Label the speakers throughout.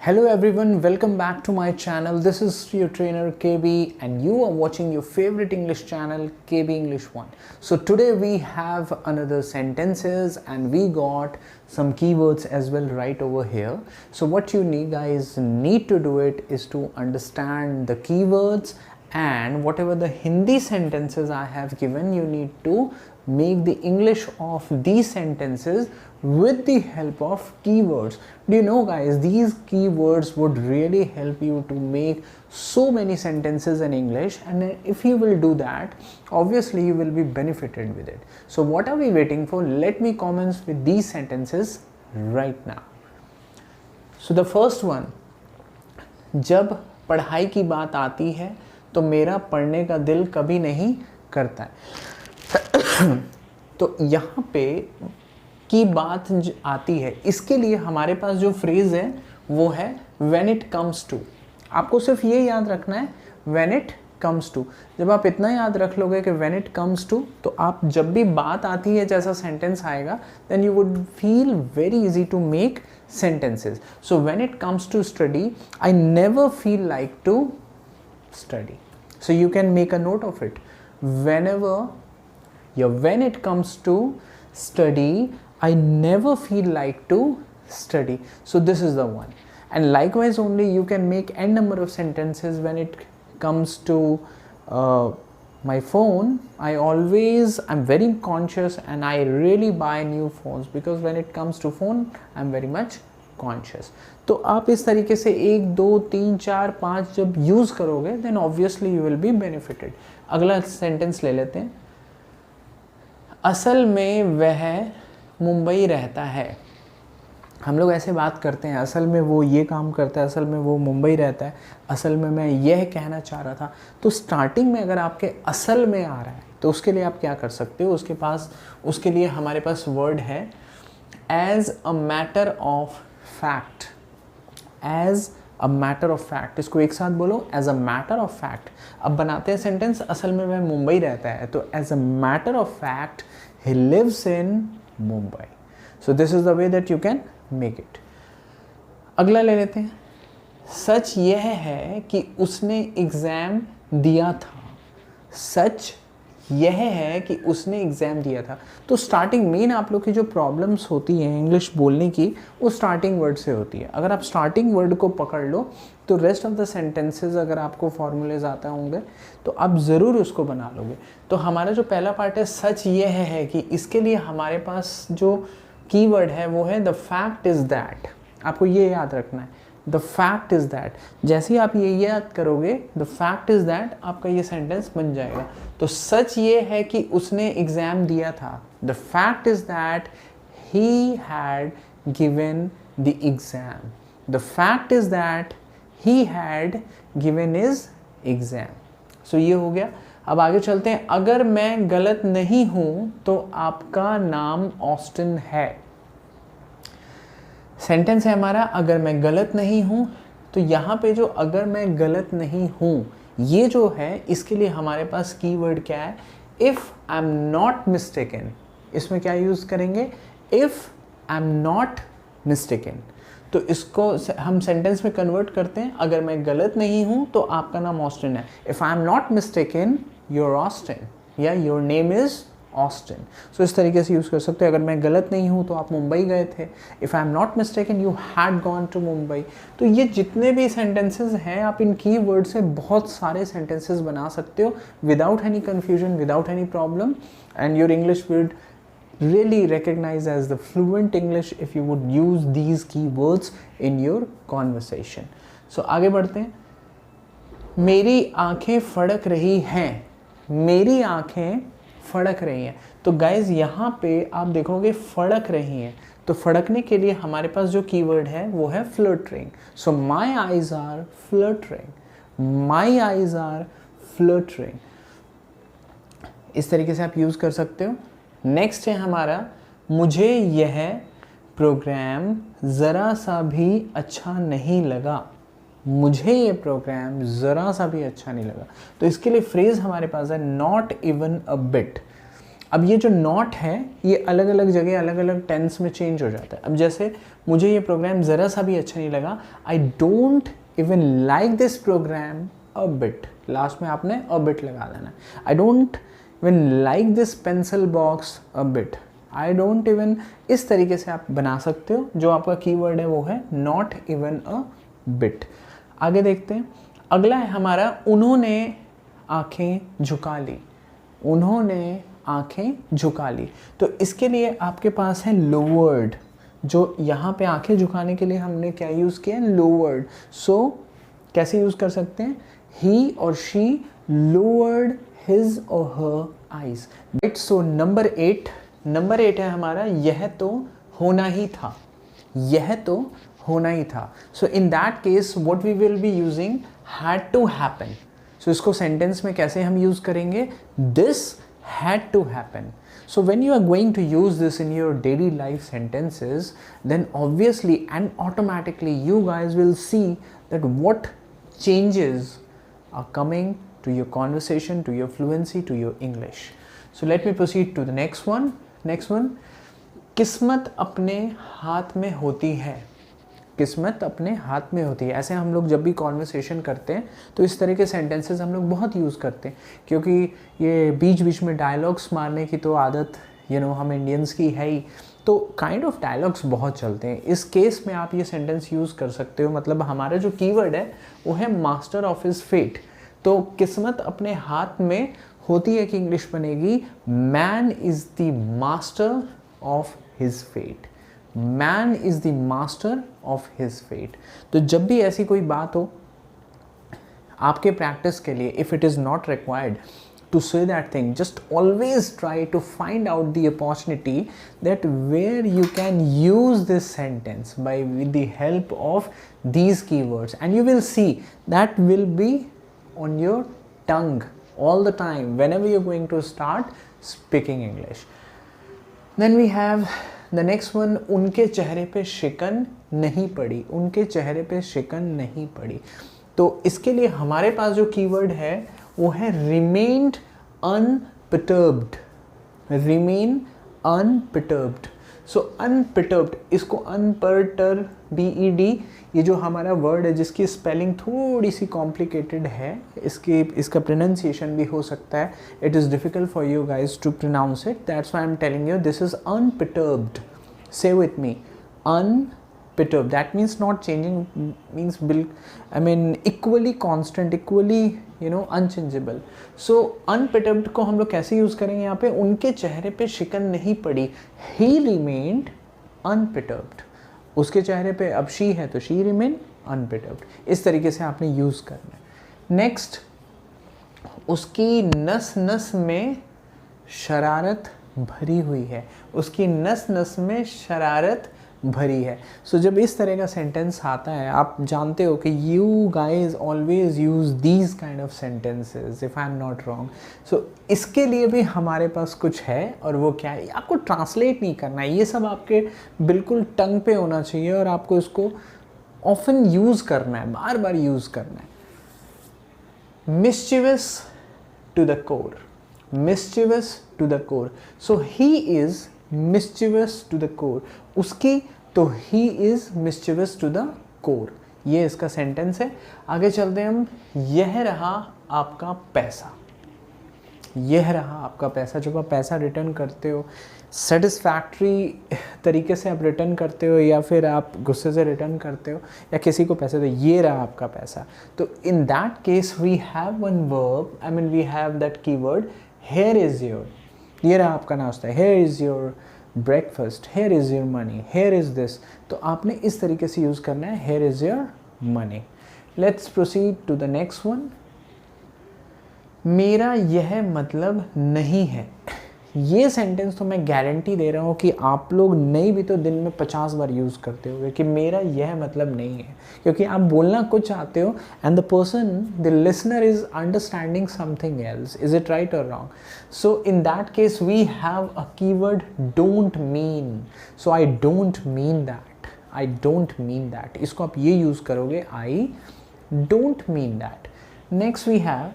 Speaker 1: Hello everyone, welcome back to my channel. This is your trainer KB and you are watching your favorite English channel KB English 1. So today we have another sentences and we got some keywords as well right over here. So what you guys need to do it is to understand the keywords and whatever the Hindi sentences I have given, you need to make the English of these sentences with the help of keywords. Do you know guys, these keywords would really help you to make so many sentences in English, and if you will do that, obviously you will be benefited with it. So what are we waiting for? Let me commence with these sentences right now. So the first one, जब पढ़ाई की बात आती है तो मेरा पढ़ने का दिल कभी नहीं करता है। तो यहाँ पे की बात आती है, इसके लिए हमारे पास जो फ्रेज है वो है when it comes to। आपको सिर्फ ये याद रखना है when it comes to। जब आप इतना याद रख लोगे कि when it comes to, तो आप जब भी बात आती है जैसा सेंटेंस आएगा then you would feel very easy to make sentences. So when it comes to study, I never feel like to study. So you can make a note of it. Whenever when it comes to study, I never feel like to study. So this is the one. And likewise only you can make n number of sentences when it comes to my phone. I'm very conscious and I really buy new phones because when it comes to phone, I'm very much conscious. तो आप इस तरीके से 1, 2, 3, 4, 5 जब use करोगे then obviously you will be benefited. अगला sentence ले लेते हैं। असल में वह मुंबई रहता है। हम लोग ऐसे बात करते हैं, असल में वो ये काम करता है, असल में वो मुंबई रहता है, असल में मैं यह कहना चाह रहा था। तो स्टार्टिंग में अगर आपके असल में आ रहा है तो उसके लिए आप क्या कर सकते हो, उसके लिए हमारे पास वर्ड है as a matter of fact. As a matter of fact, इसको एक साथ बोलो, as a matter of fact. अब बनाते हैं सेंटेंस, असल में वह मुंबई रहता है, तो as a matter of fact he lives in Mumbai. So this is the way that you can make it. अगला ले लेते हैं। सच यह है कि उसने एग्ज़ाम दिया था। सच यह है कि उसने एग्ज़ाम दिया था। तो स्टार्टिंग मेन आप लोग की जो प्रॉब्लम्स होती हैं इंग्लिश बोलने की, वो स्टार्टिंग वर्ड से होती है। अगर आप स्टार्टिंग वर्ड को पकड़ लो तो रेस्ट ऑफ द सेंटेंसेस अगर आपको फॉर्मूलेज आते होंगे तो आप ज़रूर उसको बना लोगे। तो हमारा जो पहला पार्ट है सच यह है कि, इसके लिए हमारे पास जो कीवर्ड है वो है द फैक्ट इज़ दैट। आपको ये याद रखना है, द फैक्ट इज़ दैट। जैसे ही आप ये याद करोगे द फैक्ट इज़ दैट, आपका ये सेंटेंस बन जाएगा। तो सच ये है कि उसने एग्ज़ाम दिया था। The fact is that he had given the exam. The fact is that he had given is exam. So ये हो गया। अब आगे चलते हैं। अगर मैं गलत नहीं हूँ तो आपका नाम ऑस्टिन है। सेंटेंस है हमारा अगर मैं गलत नहीं हूँ। तो यहाँ पे जो अगर मैं गलत नहीं हूँ ये जो है, इसके लिए हमारे पास कीवर्ड क्या है, if I am not mistaken. इसमें क्या यूज़ करेंगे, if I am not mistaken. तो इसको हम सेंटेंस में कन्वर्ट करते हैं। अगर मैं गलत नहीं हूँ तो आपका नाम ऑस्टिन है। If I am not mistaken your Austin, या योर नेम इज़ ऑस्टिन। सो इस तरीके से यूज़ कर सकते हैं। अगर मैं गलत नहीं हूँ तो आप मुंबई गए थे। If I am not mistaken you had gone to Mumbai. तो ये जितने भी सेंटेंसेस हैं, आप इन की वर्ड से बहुत सारे सेंटेंसेस बना सकते हो without any confusion, without any problem, and your English would really recognize as the fluent English if you would use these keywords in your conversation. So आगे बढ़ते हैं। मेरी आंखें फड़क रही हैं। मेरी आंखें फड़क रही हैं। तो गाइज यहाँ पे आप देखोगे फड़क रही हैं, तो फड़कने के लिए हमारे पास जो कीवर्ड है वो है fluttering. So my eyes are fluttering. My eyes are fluttering. इस तरीके से आप यूज़ कर सकते हो। नेक्स्ट है हमारा, मुझे यह प्रोग्राम ज़रा सा भी अच्छा नहीं लगा। मुझे ये प्रोग्राम ज़रा सा भी अच्छा नहीं लगा। तो इसके लिए फ्रेज़ हमारे पास है नॉट इवन अ बिट। अब ये जो नॉट है ये अलग अलग जगह अलग अलग टेंस में चेंज हो जाता है। अब जैसे मुझे ये प्रोग्राम ज़रा सा भी अच्छा नहीं लगा, I don't even like this programme a bit, last में आपने अ बिट लगा देना। I don't even like this pencil box a bit, I don't even, इस तरीके से आप बना सकते हो। जो आपका कीवर्ड है वो है नॉट इवन अ बिट। आगे देखते हैं, अगला है हमारा उन्होंने आंखें झुका ली। उन्होंने आंखें झुका ली, तो इसके लिए आपके पास है लोवर्ड। जो यहाँ पे आंखें झुकाने के लिए हमने क्या यूज़ किया है, लोवर्ड। सो कैसे यूज़ कर सकते हैं, ही और शी लोवर्ड हिज और her eyes. Right, so number 8 है हमारा यह तो होना ही था। यह तो होना ही था। So in that case what we will be using, had to happen. So इसको सेंटेंस में कैसे हम यूज करेंगे, this had to happen. So when you are going to use this in your daily life sentences, then obviously and automatically you guys will see that what changes are coming to your conversation, to your fluency, to your English. So let me proceed to the next one. किस्मत अपने हाथ में होती है। किस्मत अपने हाथ में होती है। ऐसे हम लोग जब भी कॉन्वर्सेशन करते हैं तो इस तरह के सेंटेंसेस हम लोग बहुत यूज़ करते हैं, क्योंकि ये बीच बीच में डायलॉग्स मारने की तो आदत हम इंडियंस की है ही, तो काइंड ऑफ डायलॉग्स बहुत चलते हैं। इस केस में आप ये सेंटेंस यूज़ कर सकते हो। मतलब हमारा जो कीवर्ड है वो है मास्टर ऑफ हिज फेट। तो किस्मत अपने हाथ में होती है कि इंग्लिश बनेगी man is the master of his fate. Man is the master of his fate. तो जब भी ऐसी कोई बात हो आपके प्रैक्टिस के लिए, if it is not required to say that thing, just always try to find out the opportunity that where you can use this sentence by with the help of these keywords, and you will see that will be on your tongue all the time whenever you're going to start speaking English. Then we have the next one, उनके चेहरे पे शिकन नहीं पड़ी। उनके चेहरे पे शिकन नहीं पड़ी। तो इसके लिए हमारे पास जो कीवर्ड है वो है remained unperturbed। remain unperturbed। सो unperturbed, इसको unperturbed, ये जो हमारा वर्ड है जिसकी स्पेलिंग थोड़ी सी कॉम्प्लिकेटेड है, इसका प्रोनाउंसिएशन भी हो सकता है, it is difficult for you guys to pronounce it, that's why I am telling you this is unperturbed। say with me, unperturbed, that means not changing, means equally constant, equally unchangeable। so unperturbed को हम लोग कैसे use करेंगे यहाँ पे, उनके चेहरे पे शिकन नहीं पड़ी, he remained unperturbed। उसके चेहरे पे अब she है तो she remained unperturbed। इस तरीके से आपने यूज करना है। नेक्स्ट, उसकी नस नस में शरारत भरी हुई है। उसकी नस नस में शरारत भरी है। सो जब इस तरह का सेंटेंस आता है, आप जानते हो कि you guys always use these kind of sentences if I am not wrong. So इसके लिए भी हमारे पास कुछ है, और वो क्या है, आपको ट्रांसलेट नहीं करना है, ये सब आपके बिल्कुल टंग पे होना चाहिए और आपको इसको ऑफन यूज करना है, बार बार यूज करना है। Mischievous to the core. mischievous to the core, so he is mischievous to the core। उसकी तो he is mischievous to the core, ये इसका सेंटेंस है। आगे चलते हैं हम, यह रहा आपका पैसा। यह रहा आपका पैसा। जब आप पैसा रिटर्न करते हो, सेटिस्फैक्ट्री तरीके से आप रिटर्न करते हो या फिर आप गुस्से से रिटर्न करते हो या किसी को पैसे दो, ये रहा आपका पैसा। तो in that case we have one verb, we have that keyword here is your, ये रहा आपका नाश्ता, here is your breakfast, here is your money, here is this। तो आपने इस तरीके से यूज़ करना है, here is your money। Let's proceed to the next one। मेरा यह मतलब नहीं है। ये सेंटेंस तो मैं गारंटी दे रहा हूँ कि आप लोग नहीं भी तो दिन में 50 बार यूज़ करते होगे कि मेरा यह मतलब नहीं है, क्योंकि आप बोलना कुछ चाहते हो and the person, the listener is understanding something else. Is it right और wrong? So in that case we have a keyword don't mean. So I don't mean that, I don't mean that, इसको आप ये use करोगे, I don't mean that. Next we have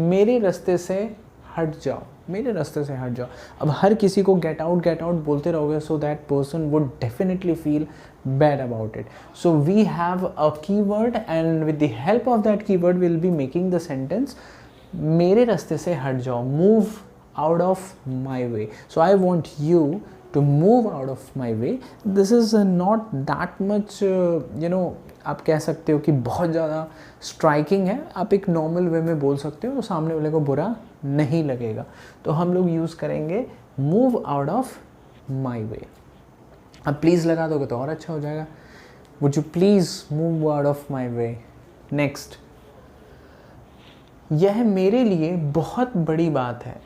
Speaker 1: मेरे रास्ते से हट जाओ। मेरे रास्ते से हट जाओ। अब हर किसी को गेट आउट बोलते रहोगे, so that person would definitely feel bad about it. So we have a keyword and with the help of that keyword we'll be making the sentence मेरे रास्ते से हट जाओ, move out of my way. So I want you to move out of my way. This is not that much आप कह सकते हो कि बहुत ज़्यादा स्ट्राइकिंग है, आप एक नॉर्मल वे में बोल सकते हो तो सामने वाले को बुरा नहीं लगेगा। तो हम लोग यूज़ करेंगे मूव आउट ऑफ माई वे। अब प्लीज़ लगा दोगे तो और अच्छा हो जाएगा। Would you please move out of my way. Next, यह मेरे लिए बहुत बड़ी बात है।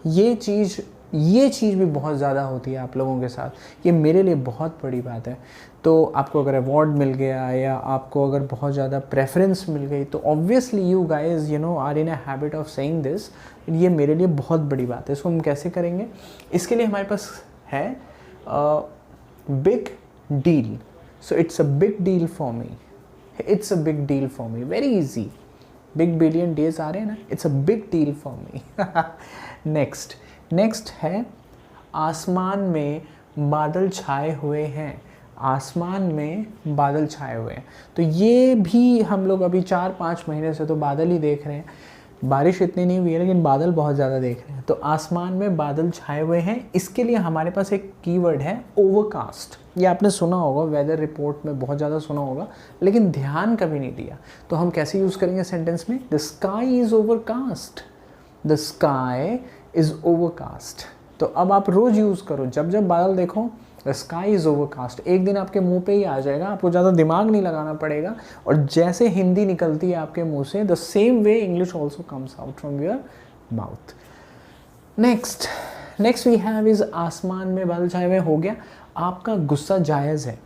Speaker 1: ये चीज़ भी बहुत ज़्यादा होती है आप लोगों के साथ। ये मेरे लिए बहुत बड़ी बात है। तो आपको अगर अवार्ड मिल गया या आपको अगर बहुत ज़्यादा प्रेफरेंस मिल गई तो obviously you guys are in a habit of saying this, ये मेरे लिए बहुत बड़ी बात है। इसको हम कैसे करेंगे? इसके लिए हमारे पास है big deal. So it's a big deal for me, it's a big deal for me, very easy. Big billion days आ रहे हैं ना, it's a big deal for me. Next है आसमान में बादल छाए हुए हैं। आसमान में बादल छाए हुए हैं, तो ये भी हम लोग अभी 4-5 महीने से तो बादल ही देख रहे हैं। बारिश इतनी नहीं हुई है लेकिन बादल बहुत ज़्यादा देख रहे हैं। तो आसमान में बादल छाए हुए हैं, इसके लिए हमारे पास एक कीवर्ड है ओवरकास्ट। ये आपने सुना होगा, वेदर रिपोर्ट में बहुत ज़्यादा सुना होगा लेकिन ध्यान कभी नहीं दिया। तो हम कैसे यूज़ करेंगे सेंटेंस में? The sky is overcast, the sky is overcast. तो अब आप रोज़ यूज़ करो, जब जब बादल देखो द स्काई इज़ ओवरकास्ट, एक दिन आपके मुंह पे ही आ जाएगा, आपको ज़्यादा दिमाग नहीं लगाना पड़ेगा। और जैसे हिंदी निकलती है आपके मुंह से, the same way English also comes out from your mouth. Next we have is आसमान में बादल छाए हुए। हो गया। आपका गुस्सा जायज़ है।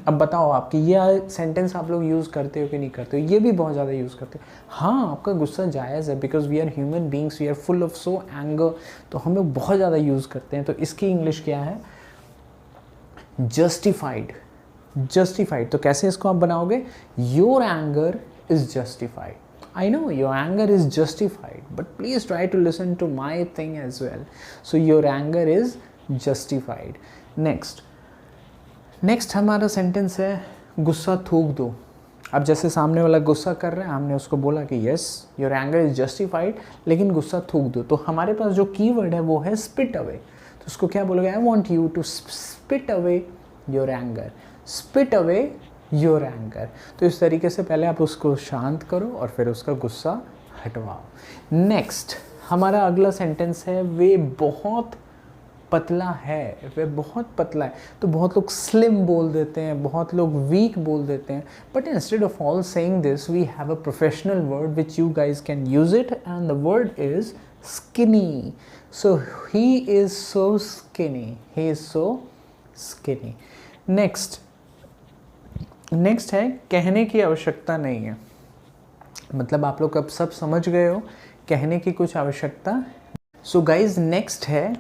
Speaker 1: अब बताओ आपकी ये सेंटेंस आप लोग यूज़ करते हो कि नहीं करते हो? ये भी बहुत ज़्यादा यूज़ करते हो। हाँ, आपका गुस्सा जायज़ है, because we are human beings, we are full of so anger. तो हम लोग बहुत ज़्यादा यूज़ करते हैं। तो इसकी इंग्लिश क्या है? जस्टिफाइड। जस्टिफाइड। तो कैसे इसको आप बनाओगे? Your anger is justified. I know your anger is justified, but please try to listen to my thing as well. So your anger is justified. Next हमारा सेंटेंस है गुस्सा थूक दो। अब जैसे सामने वाला गुस्सा कर रहा है, हमने उसको बोला कि yes your anger is justified, लेकिन गुस्सा थूक दो। तो हमारे पास जो कीवर्ड है वो है spit away। तो उसको क्या बोलोगे? I want you to spit away your anger. Spit away your anger. तो इस तरीके से पहले आप उसको शांत करो और फिर उसका गुस्सा हटवाओ। नेक्स्ट हमारा अगला सेंटेंस है वे बहुत पतला है। वे बहुत पतला है। तो बहुत लोग स्लिम बोल देते हैं, बहुत लोग वीक बोल देते हैं, but instead of all saying this we have a professional word which you guys can use it, and the word is skinny. So he is so skinny, he is so skinny. Next है कहने की आवश्यकता नहीं है। मतलब आप लोग अब सब समझ गए हो, कहने की कुछ आवश्यकता। सो गाइज नेक्स्ट है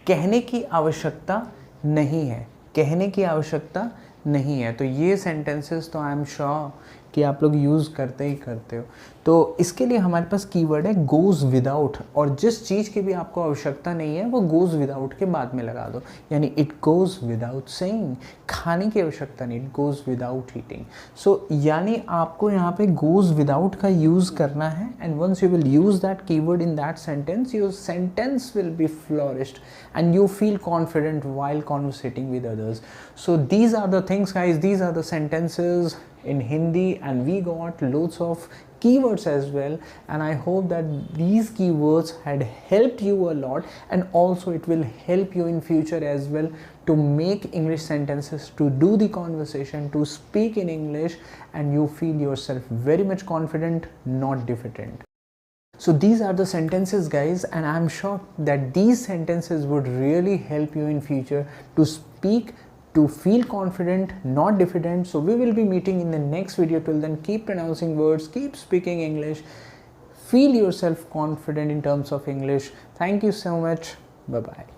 Speaker 1: कहने की आवश्यकता नहीं है। कहने की आवश्यकता नहीं है। तो ये सेंटेंसेस तो आई एम श्योर कि आप लोग यूज़ करते ही करते हो। तो इसके लिए हमारे पास कीवर्ड है गोज़ विदाउट, और जिस चीज़ की भी आपको आवश्यकता नहीं है वो गोज़ विदाउट के बाद में लगा दो। यानी इट गोज़ विदाउट सेइंग, खाने की आवश्यकता नहीं, इट गोज़ विदाउट ईटिंग। सो यानी आपको यहाँ पे गोज़ विदाउट का यूज़ करना है, and once you will use that keyword in that sentence, your sentence will be flourished and you feel confident while conversating with others. So these are the things guys, these are the sentences in Hindi, and we got loads of keywords as well, and I hope that these keywords had helped you a lot, and also it will help you in future as well to make English sentences, to do the conversation, to speak in English, and you feel yourself very much confident, not defeated. So these are the sentences guys, and I'm sure that these sentences would really help you in future to speak, to feel confident, not diffident. So we will be meeting in the next video. Till then, keep pronouncing words, keep speaking English, feel yourself confident in terms of English. Thank you so much. Bye bye.